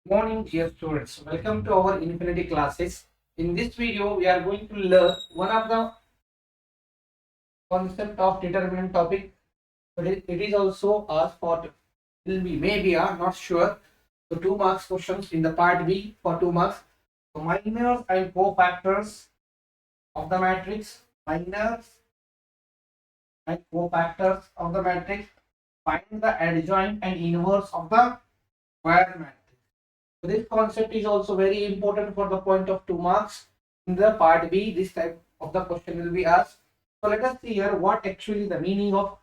Morning, dear students. Welcome to our infinity classes. In this video, we are going to learn one of the concept of determinant topic, but it is also asked for will be maybe not sure. So 2 marks questions in the part B for 2 marks. So minors and cofactors of the matrix. Minors and cofactors of the matrix. Find the adjoint and inverse of the square matrix. So this concept is also very important for the point of 2 marks. In the part B, this type of the question will be asked. So let us see here what actually the meaning of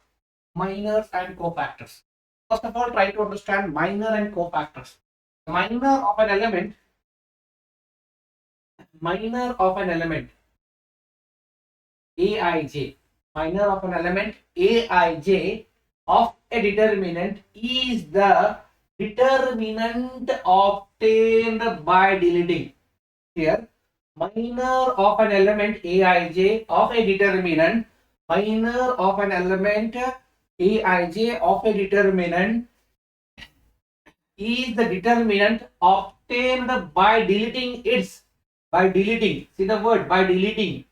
minors and cofactors. First of all, try to understand minor and cofactors. The minor of an element Aij, minor of an element Aij of a determinant is the determinant obtained by deleting. Here, minor of an element Aij of a determinant, minor of an element Aij of a determinant is the determinant obtained by deleting its, see the word, by deleting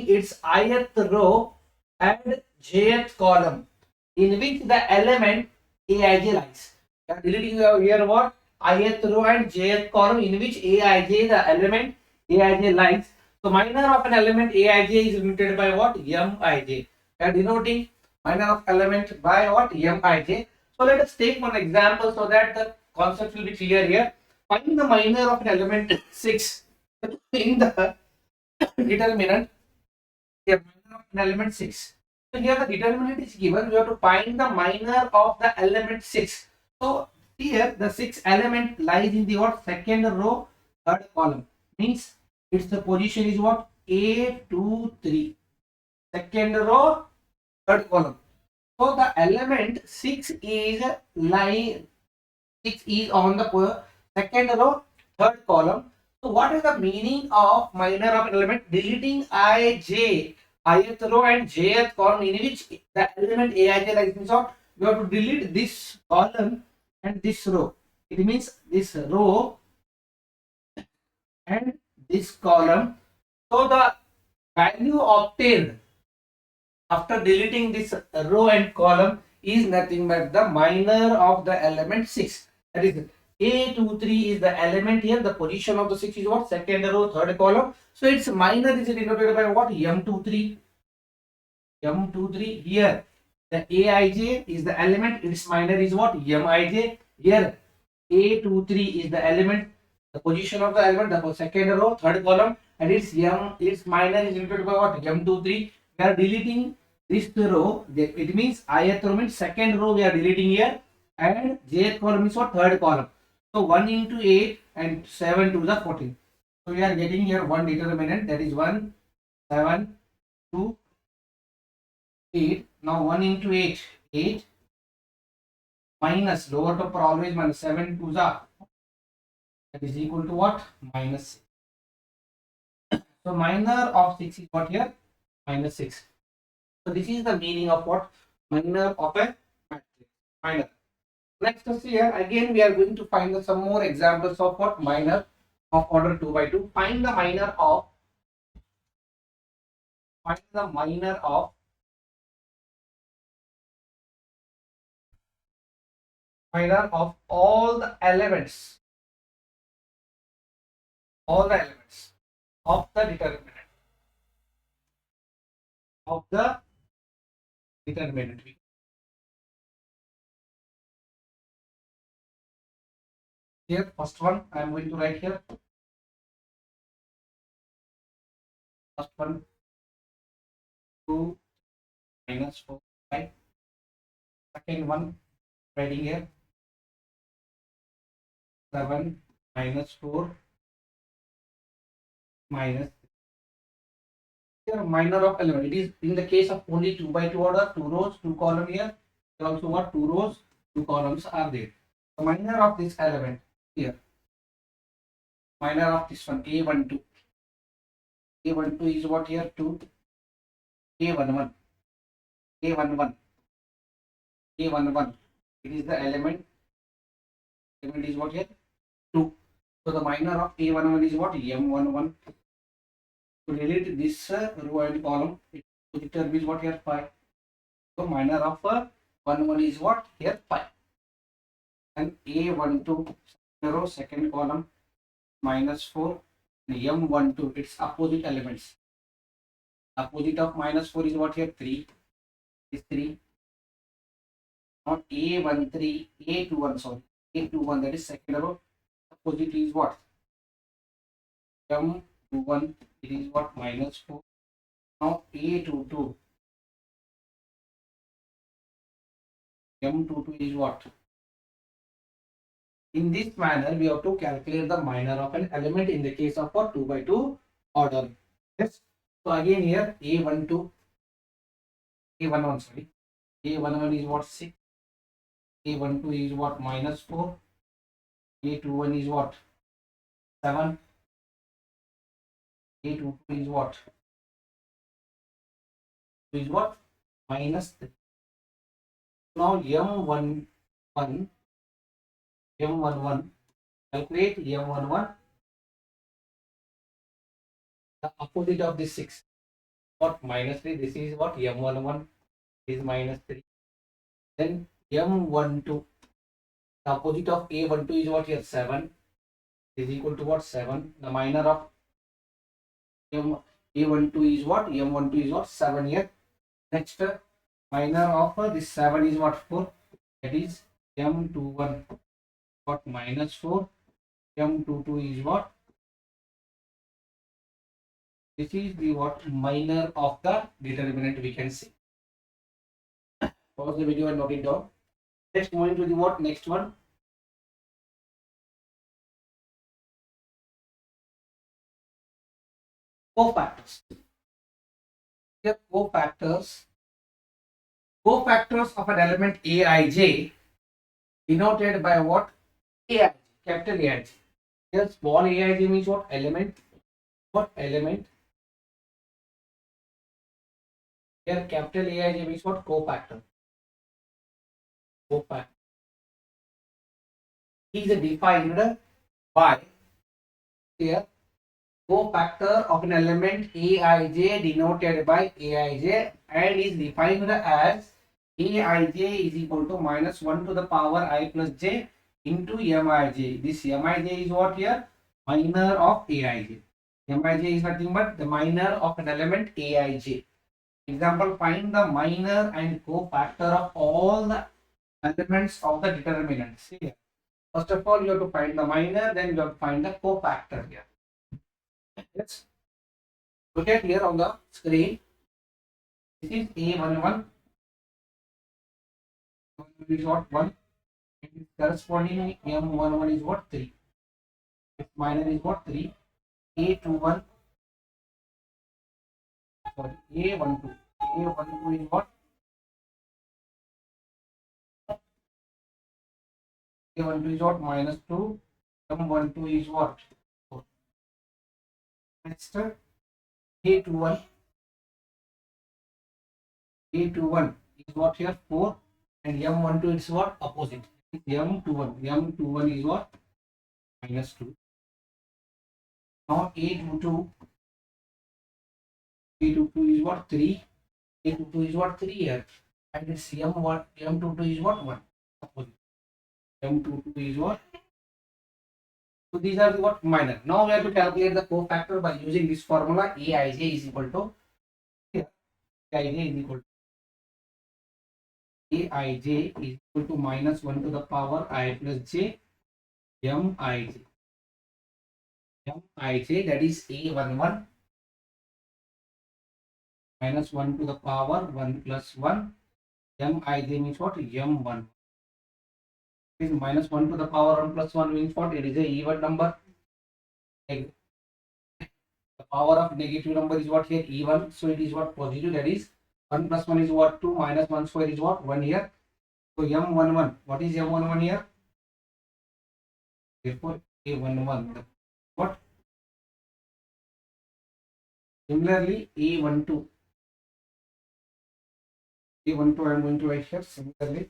its ith row and jth column in which the element Aij lies. We are deleting here what? Ith row and jth column in which Aij, the element Aij lies. So minor of an element Aij is denoted by what? Mij. We are denoting minor of element by what? Mij. So let us take one example so that the concept will be clear here. Find the minor of an element 6 in the determinant. Here, minor of an element 6. So here the determinant is given. We have to find the minor of the element 6. So here the 6th element lies in the what? Second row, third column. Means its the position is what? A 2 3. Second row, third column. So the element 6 is on the second row, third column. So what is the meaning of minor of an element? Deleting ij, ith row and jth column in which the element aij lies. Means what? You have to delete this column and this row. It means this row and this column. So the value obtained after deleting this row and column is nothing but the minor of the element 6. That is A23 is the element here. The position of the 6 is what? Second row, third column. So its minor is denoted by what? M23. M23 here. The Aij is the element. Its minor is what? Mij. Here A23 is the element. The position of the element, the second row, third column, and its minor is denoted by what? M23. We are deleting this row. It means ith row means second row we are deleting here, and jth column is what? Third column. So 1 into 8 and 7 to the 14. So we are getting here one determinant, that is 1, 7, 2, 8. Now 1 into 8, 8 minus lower top always minus 7 to the, that is equal to what? Minus 6. So minor of 6 is what here? Minus 6. So this is the meaning of what? Minor of a matrix. Minor. Next is here again we are going to find some more examples of what? Minor of order 2 by 2. Find the minor of all the elements of the determinant. Here first one I am going to write here. First one 2 minus 4 5. Second one writing here 7 minus 4 minus. Here minor of element. It is in the case of only 2 by 2 order, 2 rows, 2 column here. Here also what? 2 rows, 2 columns are there. The minor of this element here. Minor of this one A12. A12 is what here? 2. A11. A11. A11. It is the element. Element is what here? 2. So the minor of A11 is what? M11. To delete this row and column, it term is what here? 5. So minor of 11 is what? Here 5. And A12 row second column -4 and M12 its opposite elements. Opposite of -4 is what here? 3. Is 3. Not A13, A21, sorry. A21 that is second row. Opposite is what? M21 it is what? -4. Now A22. M22 is what? In this manner, we have to calculate the minor of an element in the case of a 2 by 2 order. Yes. So again here A12, A11, sorry. A11 is what? 6. A12 is what? -4. A21 is what? 7. A22 is what? Is what? -3. Now M11, M11, calculate M11, the opposite of this 6. What? -3. This is what? M11 is -3. Then M12, the opposite of A12 is what here? 7 is equal to what? 7. The minor of A12 is what? M12 is what? 7 here. Next, minor of this 7 is what? 4. That is M21 what? -4. M22 is what? This is the what? Minor of the determinant we can see. Pause the video and note it down. Next, moving to the what? Next one. Cofactors. Here cofactors of an element Aij denoted by what? Aij, capital Aij. Here small aij means what? Element. What? Element. Here capital Aij means what? Cofactor. Cofactor is defined by here cofactor of an element Aij denoted by Aij and is defined as Aij is equal to -1 to the power I plus j into Mij. This Mij is what here? Minor of Aij. Mij is nothing but the minor of an element Aij. Example, find the minor and cofactor of all the elements of the determinant. See here. First of all, you have to find the minor, then you have to find the cofactor here. Let's look at here on the screen. This is A11. Is what? 1. Corresponding M11 is what? 3. Its minor is what? 3. A21. Sorry, A12. A12 is what? A12 is what? -2. M12 is what? 4. Next, A21. A21 is what here? 4. And M12 is what? Opposite. M21. M21 is what? -2. Now A22. A22 is what? 3. A22 is what? 3 here. And its M1, M22 is what? 1. Opposite. M22 is what? So these are the what? Minor. Now we have to calculate the cofactor by using this formula. Aij is equal to here. Aij is equal to Aij is equal to -1 to the power I plus j Mij. Mij, that is A11 -1 to the power 1 plus 1. Mij means what? M1. Is -1 to the power 1 plus 1 means what? It is a even number. The power of negative number is what here? Even. So it is what? Positive. That is 1 plus 1 is what? 2 minus 1 square is what? 1 here. So M11. What is M11 here? Therefore A11. What? Similarly A12. A12 I am going to write here. Similarly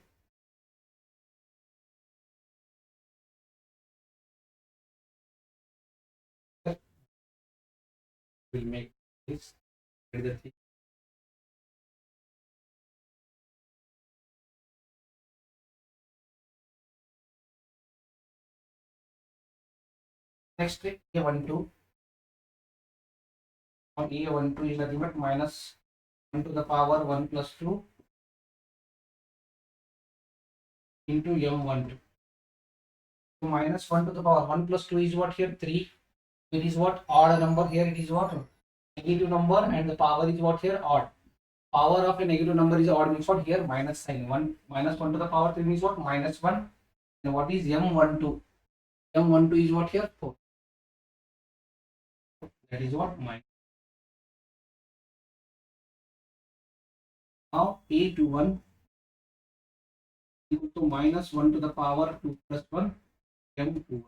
We'll make this the thing. Next A12 on A12 is nothing but minus 1 to the power 1 plus 2 into M12. So minus 1 to the power 1 plus 2 is what here? 3. It is what? Odd number. Here it is what? Negative number, and the power is what here? Odd. Power of a negative number is odd, means what? Here minus sign. 1 minus 1 to the power 3 means what? Minus 1. And what is M12? M12 is what here? 4. That is what? Minus. Now A21 equal to minus 1 to the power 2 plus 1 M21.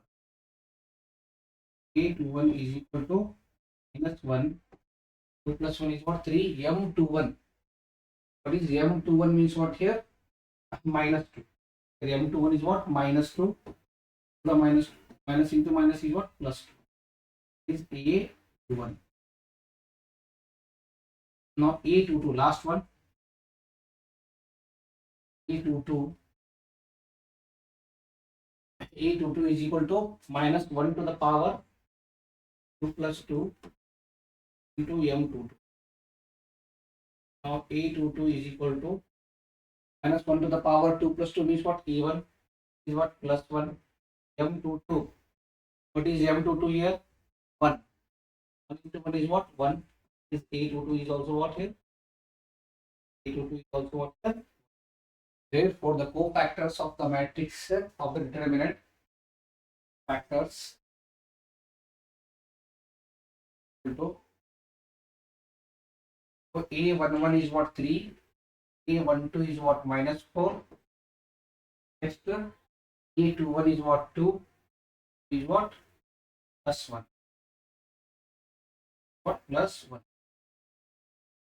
A21 is equal to minus 1. 2 plus 1 is what? 3. M21. What is M21 means what here? Minus 2. M21 is what? Minus 2. The minus into minus is what? Plus 2. Is A21. Now A22, last one. A22 is equal to minus 1 to the power 2 plus 2 into M22. Now A22 is equal to minus 1 to the power 2 plus 2 means what? A1 is what? Plus 1. M22. What is M22 here? 1. 1 into 1 is what? 1. This A22 is also what here? A22 is also what here? Therefore, the cofactors of the matrix of the determinant factors equal to, so A11 is what? 3. A12 is what? Minus 4. Next, A21 is what? 2. Is what? Plus 1. What? Plus 1.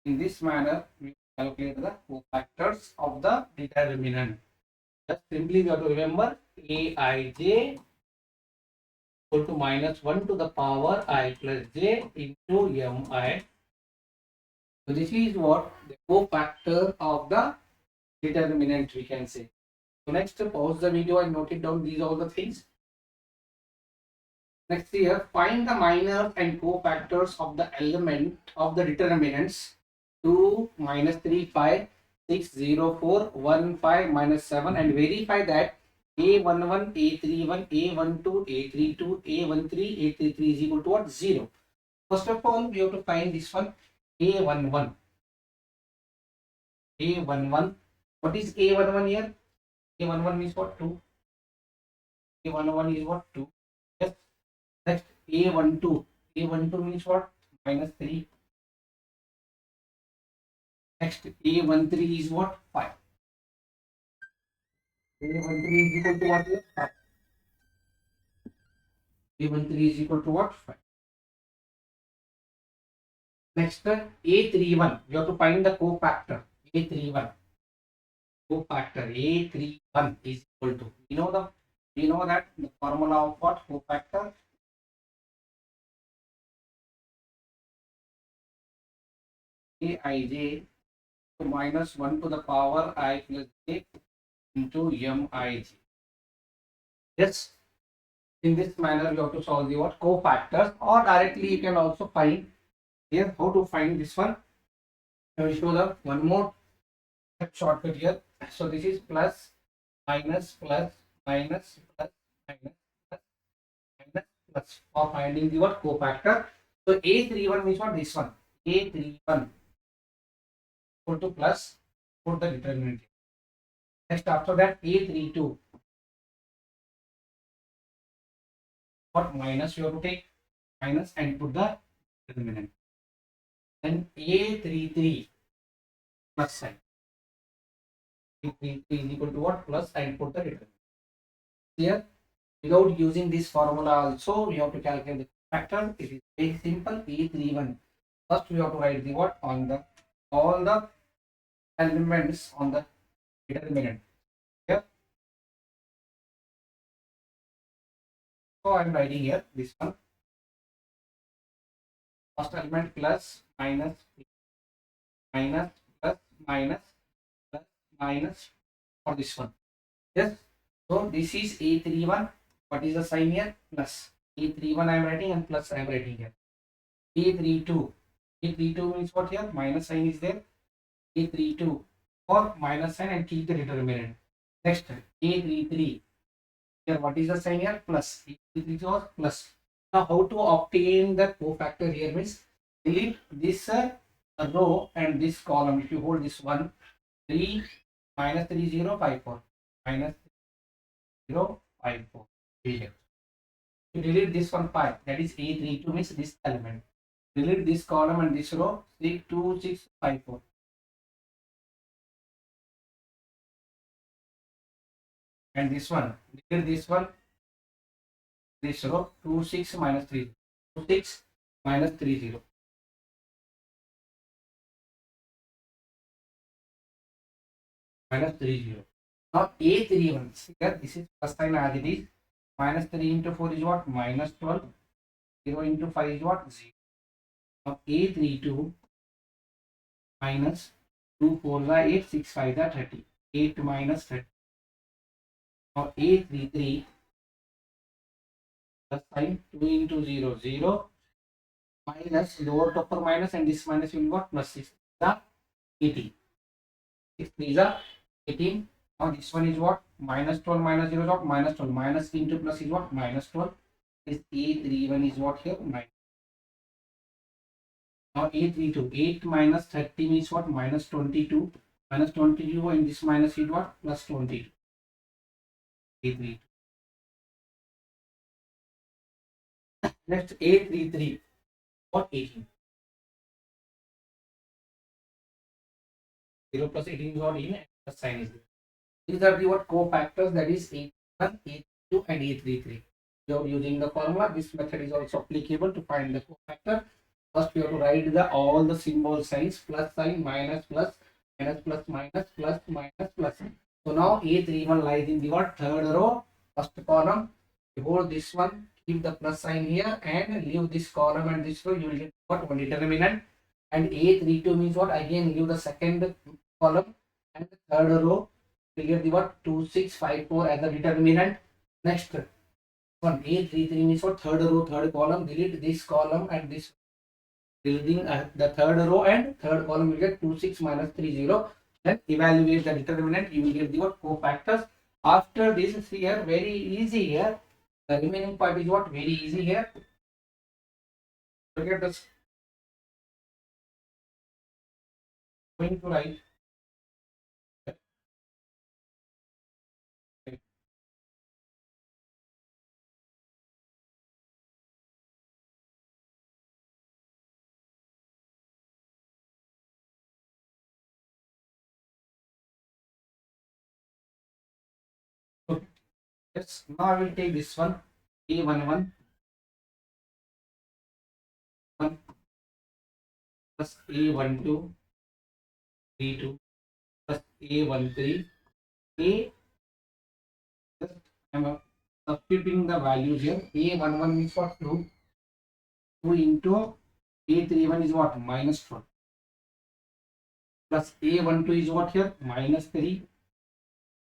In this manner, we calculate the cofactors of the determinant. Just simply we have to remember Aij equal to minus 1 to the power I plus j into mi. So this is what the cofactor of the determinant, we can say. So next, pause the video and note it down, these are all the things. Next here, find the minor and cofactors of the element of the determinants 2, minus 3, 5, 6, 0, 4, 1, 5, minus 7, and verify that A11, A31, A12, A32, A13, A33 is equal to what? 0. First of all, we have to find this one, A11. A11. What is A11 here? A11 means what? 2. A11 is what? 2. Yes. Next, A12. A12 means what? Minus 3. Next, A13 is what? 5. A13 is equal to what here? 5. A13 is equal to what? 5. Next, A31. You have to find the cofactor. A31. Cofactor A31 is equal to. You know that the formula of what? Cofactor. Aij minus 1 to the power I plus j into mij. Yes. In this manner, you have to solve the what? Cofactors, or directly you can also find here how to find this one. I will show the one more shortcut here. So this is plus, minus, plus, minus, plus, minus, plus, minus, plus for finding the what? Cofactor. So A31 means what? This one. A31 equal to plus, put the determinant. Next, after that, A32. What? Minus, you have to take minus and put the determinant. Then A33 plus sign. A33 is equal to what? Plus and put the determinant. Here, without using this formula also, we have to calculate the factor. It is very simple. A31. First, we have to write the what? On the all the elements on the determinant. Here. So I am writing here this one. first element plus minus minus plus minus plus minus for this one. Yes. So this is A31. What is the sign here? Plus. A31 I am writing and plus I am writing here. A32. A32 means what here? Minus sign is there. A32 or minus sign and keep the determinant. Next, A33. Here what is the sign here? Plus. A33 was plus. Now how to obtain the cofactor here means delete this row and this column. If you hold this one, 3 minus 3054 minus 054 here. You delete this one 5, that is A32 means this element. Delete this column and this row 62654. And this one, delete this one, this row 26 minus 3, 26 minus 30. Minus 30. Now A31, here this is first sign as it is. Minus 3 into 4 is what? Minus 12. 0 into 5 is what? 0. Now A32 minus 2 4 is 8, 6 5 is 30. 8 minus 30. Now A33 plus sign 2 into 0, 0 minus lower upper minus and this minus will be what? Plus 6 is 18. 6 is 18. Now this one is what? Minus 12 minus 0 is what? Minus 12. Minus into plus is what? Minus 12. This A31 is what here? Minus. Now A32. 8 minus 30 means what? Minus 22. Minus 22 and this minus is what? Plus 22. A32. Next A33. What? 18. 0 plus 18 is what? 18 and plus sign is there. These are the what cofactors, that is A1, A2 and A33. So using the formula, this method is also applicable to find the cofactor. First we have to write all the symbol signs, plus sign, minus plus, minus plus minus, plus minus plus. So now A31 lies in the what? Third row, first column. You hold this one, keep the plus sign here and leave this column and this row, you will get what? One determinant. And A32 means what? Again leave the second column and the third row. We get the what? 2654 as a determinant. Next one, A33 means what? Third row, third column. Delete this column and this. Deleting the third row and third column, will get 26 minus 30. Then evaluate the determinant. You will get the what? Cofactors. After this here, very easy here. The remaining part is what? Very easy here. Look at this. Going to write. Yes, now I will take this one, A11 1 plus A12 B2 plus A13 A. Just I am substituting the values here. A11 is what? 2. 2 into A31 is what? Minus 12. Plus A12 is what here? Minus 3.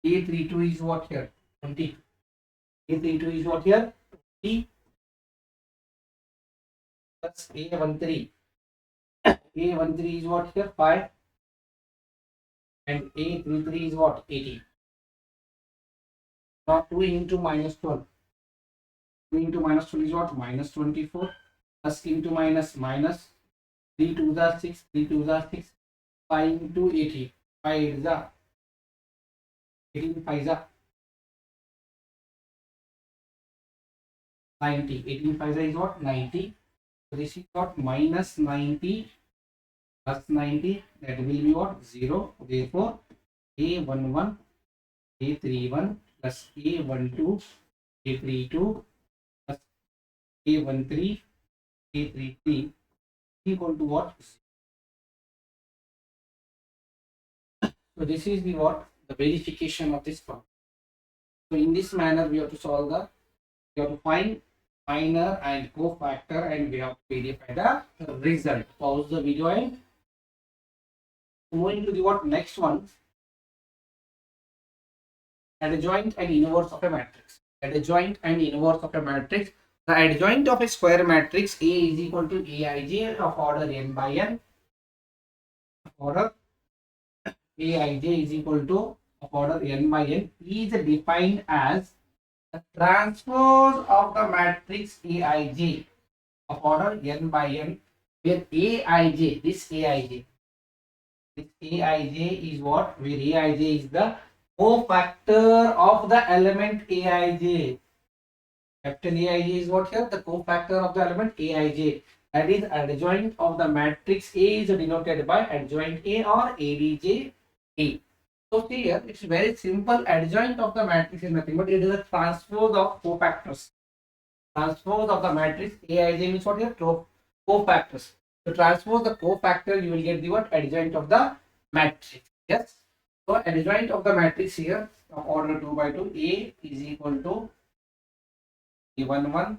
A32 is what here? 20. A32 is what here? 20 plus A13. A13 is what here? 5. And A33 is what? 18. Now 2 into minus 12. 2 into minus 12 is what? Minus 24. Plus into minus minus. 3 2 are 6. 3 2 are 6. 5 into 80. 5 is 18 5 is 90. 18 5 is what? 90. So this is what? Minus 90 plus 90. That will be what? 0. Therefore, A11, A31 plus A12, A32 plus A13, A33 equal to what? So this is the what? The verification of this problem. So in this manner, we have to solve the, we have to find minor and cofactor, and we have to verify the result. Pause the video and moving to the what next one, adjoint and inverse of a matrix. Adjoint and inverse of a matrix. The adjoint of a square matrix A is equal to Aij of order n by n. Order Aij is equal to of order n by n is defined as the transpose of the matrix Aij of order n by n, where Aij, this Aij is what? Where Aij is the cofactor of the element Aij. Capital Aij is what here? The cofactor of the element Aij. That is adjoint of the matrix A is denoted by adjoint A or ADJ A. So here it's very simple. Adjoint of the matrix is nothing but it is a transpose of cofactors. Transpose of the matrix Aij means what here? Cofactors. To transpose the cofactor, you will get the what? Adjoint of the matrix. Yes. So adjoint of the matrix here of order 2 by 2, A is equal to A11,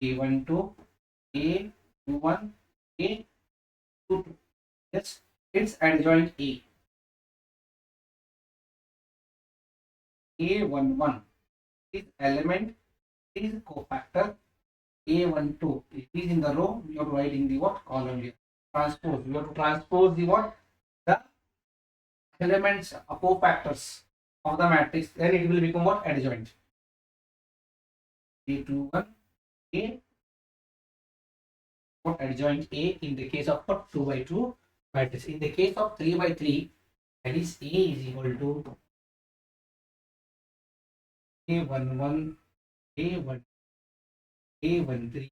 A12, A21, A22. Yes, it's adjoint A. A11 is element, is cofactor. A12 it is in the row, you have to write in the what column here. Transpose, you have to transpose the what? The elements, cofactors of the matrix, then it will become what? Adjoint. A21, A what? Adjoint A in the case of what? 2 by 2 matrix. In the case of 3 by 3, that is A is equal to A11, A1, A13,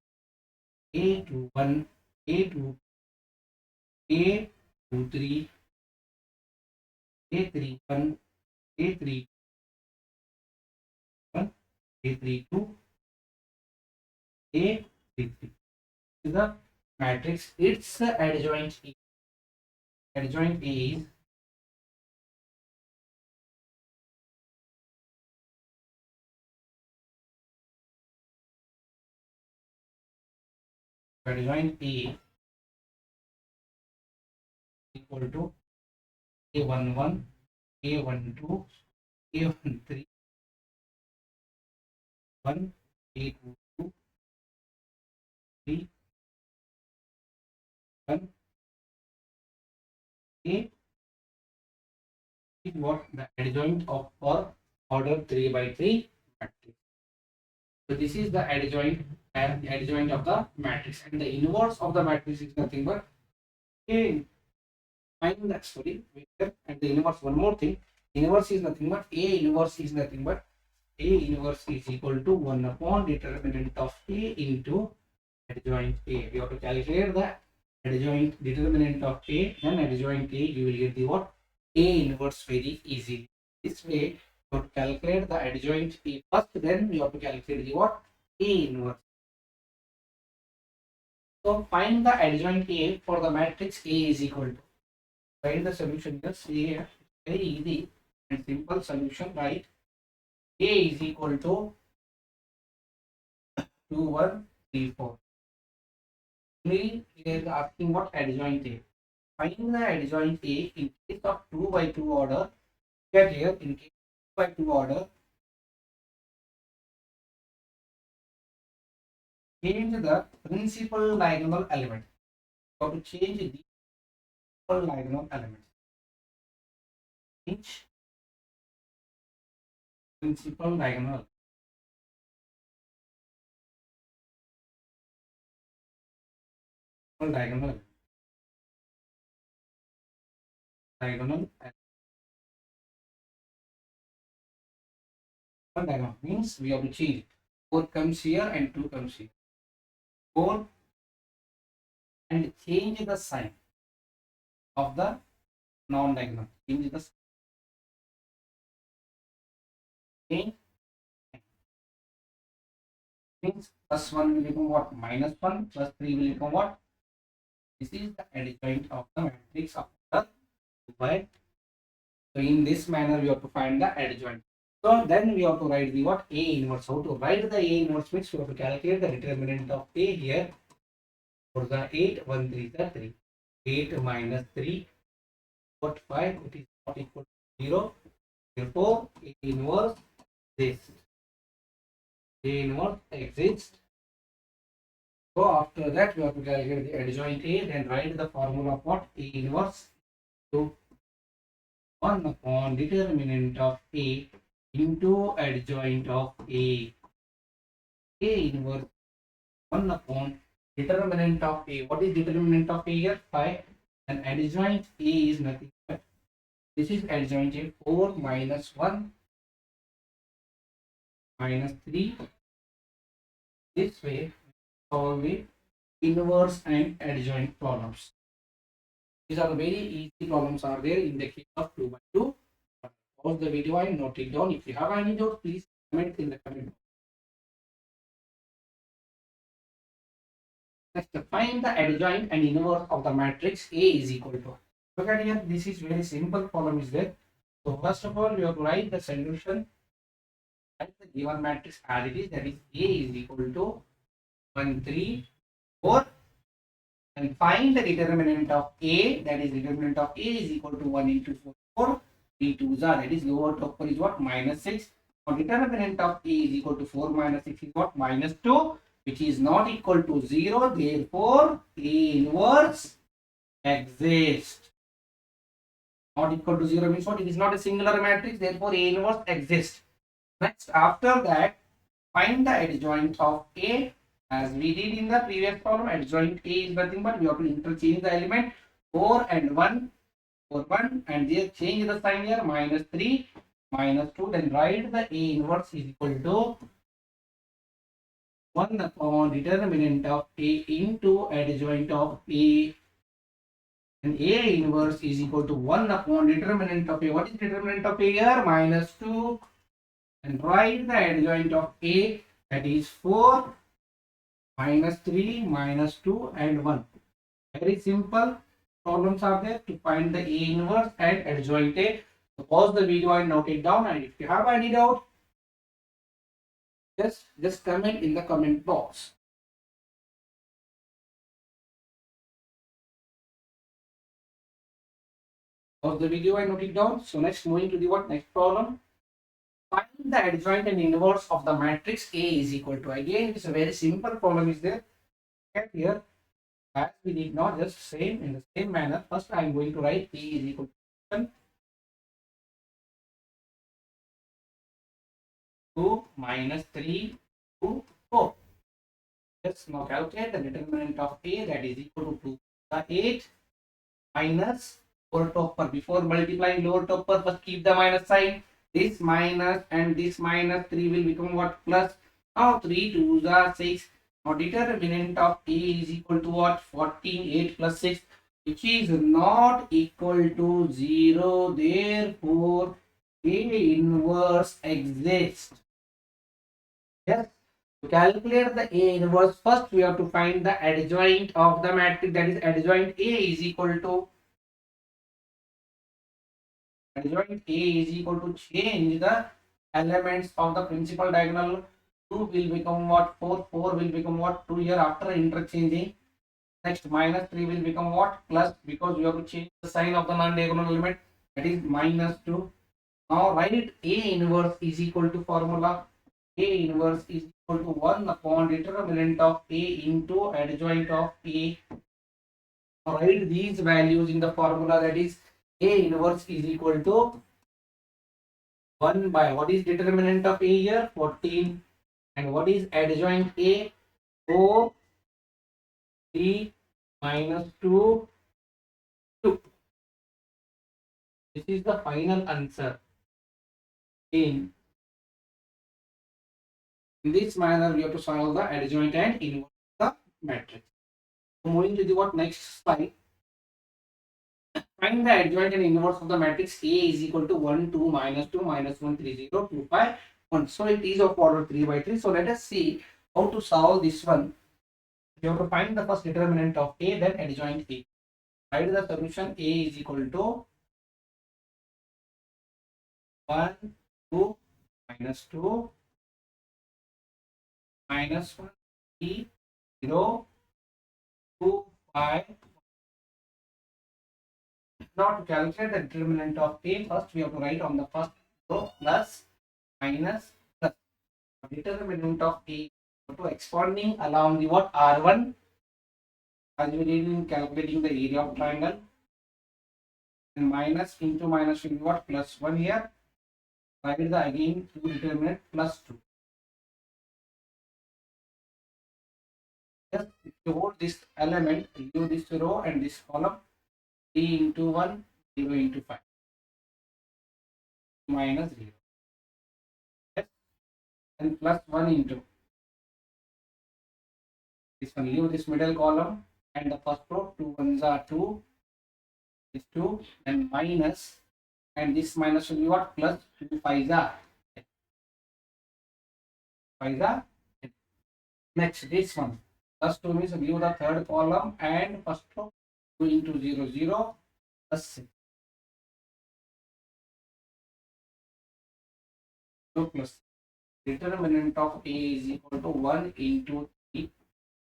A21, A2, A23, A31, A31, A32, A33. The matrix, its adjoint A. Adjoint A is adjoint A equal to A11, A12, A13, 1, A22, 3, 1, A is what? The adjoint of for order 3 by 3 matrix. So this is the adjoint and adjoint of the matrix, and the inverse of the matrix is nothing but A. Find that, sorry, and the inverse, one more thing, inverse is nothing but A inverse is nothing but A inverse is equal to 1 upon determinant of A into adjoint A. We have to calculate the adjoint determinant of A, then adjoint A, you will get the what? A inverse very easily. This way, you have to calculate the adjoint A first, then you have to calculate the what? A inverse. So find the adjoint A for the matrix A is equal to. Write the solution here. See here, very easy and simple solution. Right, A is equal to 2, 1, 3, 4. He is asking what? Adjoint A. Find the adjoint A in case of 2 by 2 order. Get here, in case of 2 by 2 order, change the principal diagonal element. You have to change the principal diagonal element. Change principal diagonal. Diagonal. Diagonal. Diagonal means we have to change it. 4 comes here and 2 comes here. 4 and change the sign of the non-diagonal. Change the sign. Change means plus 1 will become what? Minus 1 plus 3 will become what? This is the adjoint of the matrix of the 2 by. So in this manner, we have to find the adjoint. So then we have to write the what? A inverse. How to write the A inverse means we have to calculate the determinant of A here. For the 8, 1 3 is the 3. 8 minus 3, what 5, it is not equal to 0. Therefore, A inverse exists. A inverse exists. So after that, we have to calculate the adjoint A, then write the formula of what? A inverse to 1 upon determinant of A into adjoint of A. A inverse 1 upon determinant of A. What is determinant of A here? 5. And adjoint A is nothing but this is adjoint A 4 minus 1 minus 3. This way, solve the inverse and adjoint problems. These are very easy problems are there in the case of 2 by 2. Pause the video and note it down. If you have any doubt, please comment in the comment box. Next, find the adjoint and inverse of the matrix A is equal to. Look at here, this is very simple problem is there. So first of all, we have to write the solution. Write the given matrix as it is, that is A is equal to 1 3 4, and find the determinant of A, that is determinant of A is equal to 1 into 4 4, 3 2s are, that is lower topper is what? Minus 6. Now determinant of A is equal to 4 minus 6 is what? Minus 2, which is not equal to 0. Therefore, A inverse exists. Not equal to 0 means what? It is not a singular matrix. Therefore, A inverse exists. Next, after that, find the adjoint of A. As we did in the previous problem, adjoint A is nothing but we have to interchange the element 4 and 1, 4 1, and there change the sign here, minus 3 minus 2. Then write the A inverse is equal to 1 upon determinant of A into adjoint of A, and A inverse is equal to 1 upon determinant of A. What is determinant of A here? Minus 2. And write the adjoint of A, that is 4 minus 3 minus 2 and 1. Very simple problems are there to find the A inverse and adjoint A. So pause the video and note it down, and if you have any doubt, just comment in the comment box. Pause the video and note it down. So next, moving to the what? Next problem. Find the adjoint and inverse of the matrix A is equal to. Again, it is a very simple problem is there. Okay, here, as we did not, just same in the same manner. First, I am going to write A is equal to 2 minus 3 to 4. Let's now calculate the determinant of A, that is equal to 2 the 8 minus lower topper. Before multiplying lower topper, first keep the minus sign. This minus and this minus 3 will become what? Plus. Now 3 2s are 6. Now determinant of A is equal to what? 14. 8 plus 6, which is not equal to 0. Therefore, A inverse exists. Yes. To calculate the A inverse, first we have to find the adjoint of the matrix, that is adjoint A is equal to change the elements of the principal diagonal. 2 will become what? 4. 4 will become what? 2 here after interchanging. Next, minus 3 will become what? Plus, because we have to change the sign of the non-diagonal element, that is minus 2. Now write A inverse is equal to formula. A inverse is equal to 1 upon determinant of A into adjoint of A. Now write these values in the formula, that is A inverse is equal to 1 by what is determinant of A here? 14. And what is adjoint A? 4, 3 minus 2, 2. This is the final answer. In this manner, we have to solve the adjoint and inverse of the matrix. So moving to the what? Next slide. Find the adjoint and inverse of the matrix A is equal to 1 2 minus 2 minus 1 3 0 2 5 1. So it is of order 3 by 3. So let us see how to solve this one. You have to find the first determinant of A, then adjoint A. Write the solution. A is equal to 1 2 minus 2, minus 1, 3, 0, 2, 5. Now to calculate the determinant of A, first we have to write on the first row plus, minus, plus. Determinant of A to expanding along the what R1 as we did in calculating the area of triangle, and minus into minus will be what plus 1 here. Write the again 2 determinant plus 2. Just if you hold this element, leave this row and this column, 3 into 1, 0 into 5, minus 0. Yes. And plus 1 into this one, leave this middle column and the first row, 2 ones are 2, this 2, and minus, and this minus will be what plus 2 5s are 5s are. Next this one plus 2 means leave the third column and first row, 2 into 0 0 plus 6. So plus determinant of A is equal to 1 into 3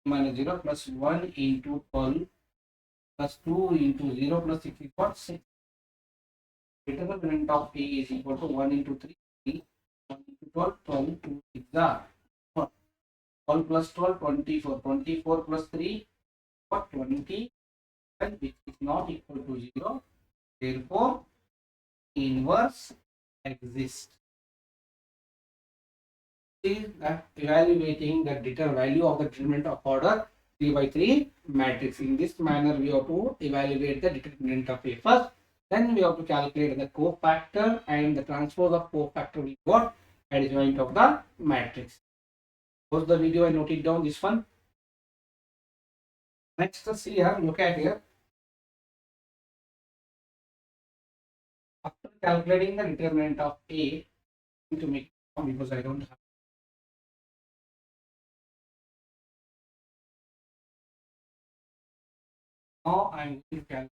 minus 0 plus 1 into 12 plus 2 into 0 plus 6 is what 6. Determinant of A is equal to 1 into 3, 3, 1 into 12, 12, 2 6 are 12 plus 12, 24, 24 plus 3, what 20, which is not equal to 0. Therefore, inverse exists. Is that evaluating the value of the determinant of order 3 by 3 matrix. In this manner, we have to evaluate the determinant of A first. Then we have to calculate the cofactor, and the transpose of cofactor will be what adjoint of the matrix. Pause the video and note it down this one. Next, see here, look at here. After calculating the determinant of A, to make it because I don't have. Now I'm going to calculate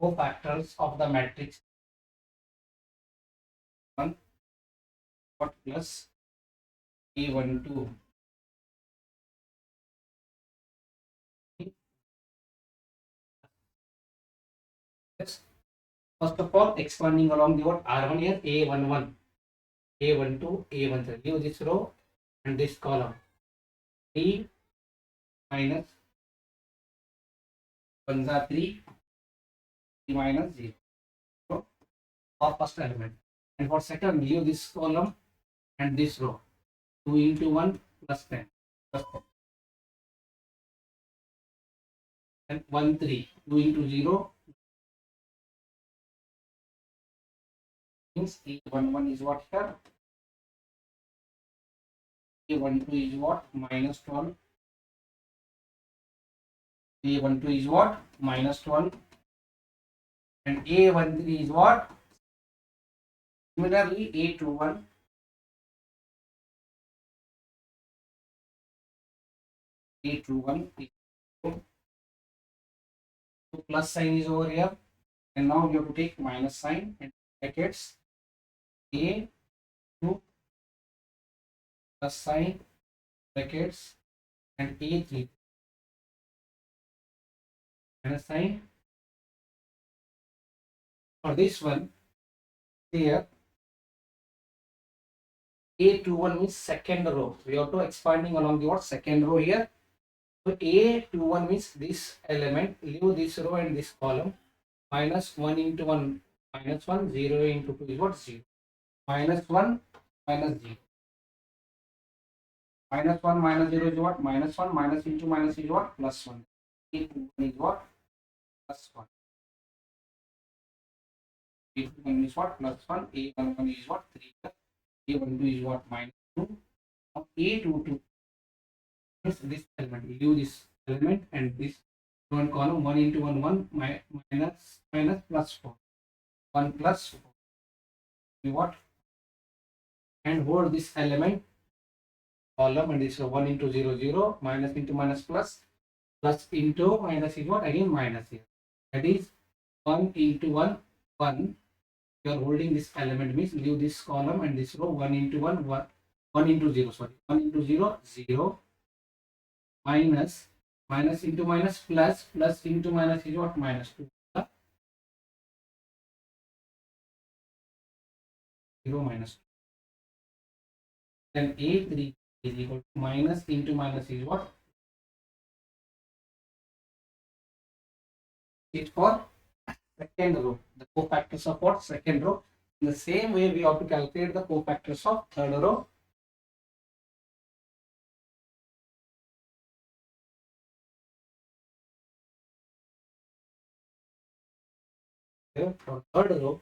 cofactors of the matrix 1 plus A12. Yes. First of all, expanding along the what R1 here, A11, A12, A13. Leave this row and this column. 3 minus 1s are 3, 3 minus 0. So, for first element. And for second, leave this column and this row. 2 into 1 plus 10. Plus 10. And 1, 3. 2 into 0 means A11 is what here? A12 is what? Minus 12. A12 is what? Minus 12. And A13 is what? Similarly, A21. A21 is so plus sign is over here. And now we have to take minus sign and brackets A2 plus sign brackets and A3 minus sign. For this one here, A21 means second row. We have to expanding along the what second row here. So A21 means this element, leave this row and this column. Minus 1 into 1 minus 1, 0 into 2 is what 0. Minus 1 minus 0. Minus 1 minus 0 is what? Minus 1 minus into minus is what? Plus 1. A21 is what? Plus 1. A21 is what? Plus 1. A11 is what? 3. A12 is what? Minus 2. Now A22 is this element. Leave this element and this one column 1 into 1 1 minus plus 4. 1 plus 4. what, and hold this element column, and this 1 into 0 0, minus into minus plus, plus into minus is what, again minus here, that is 1 into 1 1. You are holding this element means leave this column and this row, 1 into 1 1, 1 into 0, sorry, 1 into 0 0, minus, minus into minus plus, plus into minus is what, minus 2, 0 minus 2. Then A3 is equal to minus into minus is what, it for second row, the cofactors of what, second row. In the same way we have to calculate the cofactors of third row. Here for third row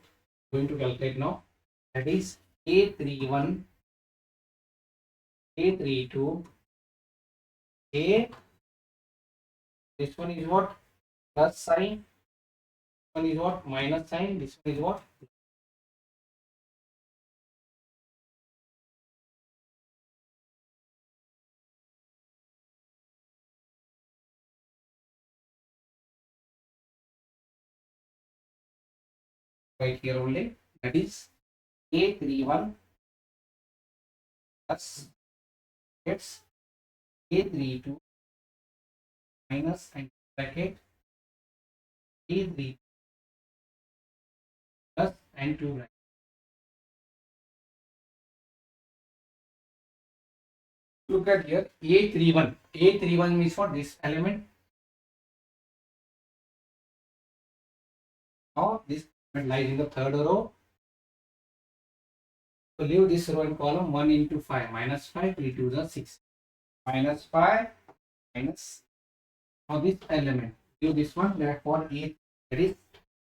going to calculate now, that is A31, A32, A, this one is what, plus sign, this one is what, minus sign, this one is what. Right here only, that is A31 plus it's A32 minus and bracket A3 plus and 2 bracket. Look at here, A31. A31 means what, this element. Now this element lies in the third row. So leave this row and column, 1 into 5 minus 5, 3 to the 6, minus 5 minus, now this element, leave this one, therefore A, that is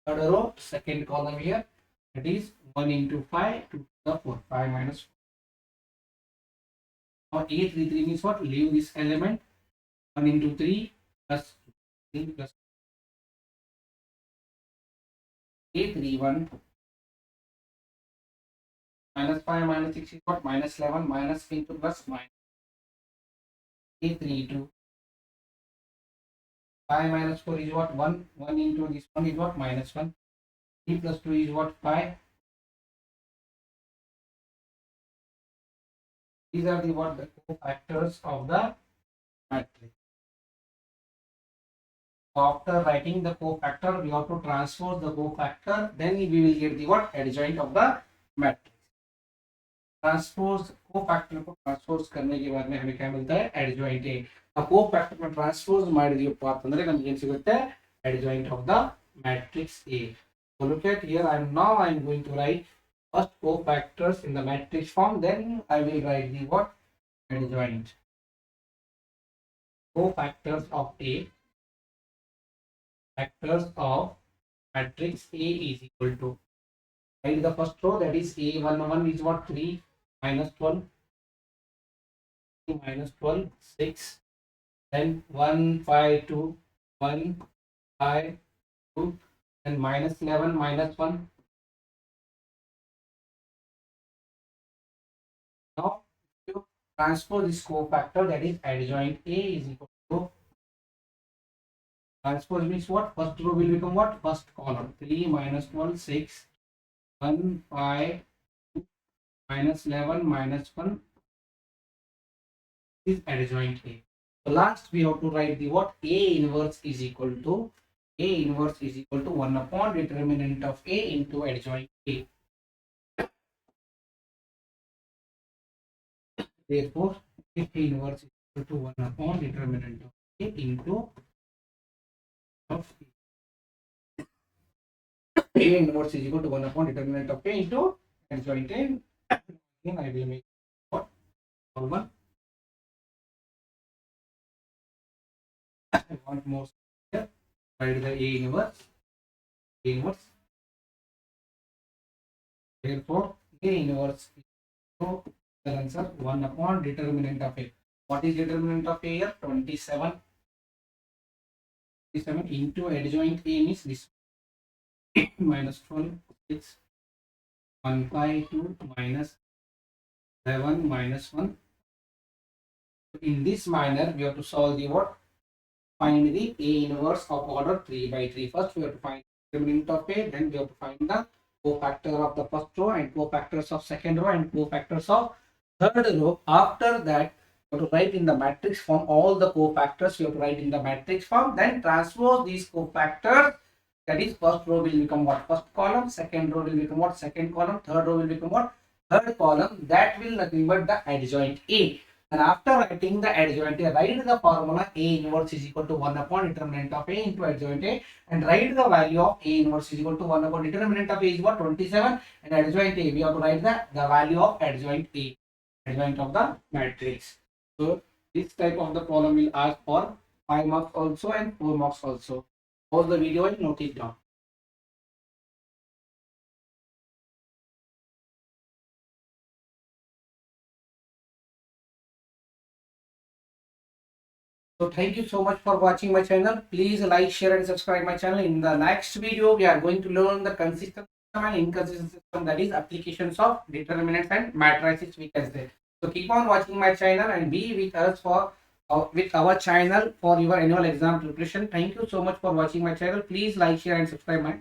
third row, second column here, that is 1 into 5 to the 4, 5 minus 4. Now A33 means what, leave this element, 1 into 3 plus 3 plus A31 minus 5 minus 6 is what, minus 11, minus into plus minus A32 5 minus 4 is what, 1, 1 into this one is what, minus 1, 3 plus 2 is what, 5. These are the what, the cofactors of the matrix. So after writing the cofactor, we have to transpose the cofactor, then we will get the what, adjoint of the matrix. Transpose cofactor को transpose करने के बाद में हमें क्या मिलता है, adjoint A. ಆ ಕೋಫ್ಯಾಕ್ಟರ್ ನ ಟ್ರಾನ್ಸ್ಪೋಸ್ ಮಾಡಿದೀವಪ್ಪ ಅಂತಂದ್ರೆ ನಮಗೆ ಏನು ಸಿಗುತ್ತೆ, adjoint of the matrix A. So look at here, I am going to write first cofactors in the matrix form, then I will write the what, adjoint. Cofactors of A, factors of matrix A is equal to, write the first row, that is A11 is what, 3 minus 12, 3 minus 12, 6, then 1 5 2, 1 5 2, and minus 11 minus 1. Now you transpose this cofactor, that is adjoint A is equal to, transpose means what, first row will become what, first column, 3 minus 12 6, 1 5 2, minus 11 minus 1 is adjoint A. So last we have to write the what, A inverse is equal to, A inverse is equal to 1 upon determinant of A into adjoint A. Therefore A inverse is equal to 1 upon determinant of A into of A inverse is equal to 1 upon determinant of A into adjoint A. Again I will make what, one. I want more here. Write the A inverse. A inverse. Therefore, A inverse is equal to the answer 1 upon determinant of A. What is determinant of A here? 27. 27 into adjoint A means this minus 12, 6, 1 by 2 minus 11 minus 1. In this manner, we have to solve the what? Find the A inverse of order 3 by 3. First, we have to find the determinant of A, then we have to find the cofactor of the first row and cofactors of second row and cofactors of third row. After that, you have to write in the matrix form all the cofactors. You have to write in the matrix form, then transpose these cofactors. That is, first row will become what? First column. Second row will become what? Second column. Third row will become what? Third column. That will nothing but the adjoint A. And after writing the adjoint A, write the formula A inverse is equal to 1 upon determinant of A into adjoint A, and write the value of A inverse is equal to 1 upon determinant of A is what? 27, and adjoint A, we have to write the value of adjoint A, adjoint of the matrix. So this type of the problem will ask for 5 marks also and 4 marks also. Pause the video and note it down. So thank you so much for watching my channel. Please like, share and subscribe my channel. In the next video, we are going to learn the consistent system and inconsistent system, that is applications of determinants and matrices we can say. So keep on watching my channel and be with us for with our channel for your annual exam preparation. Thank you so much for watching my channel. Please like, share and subscribe my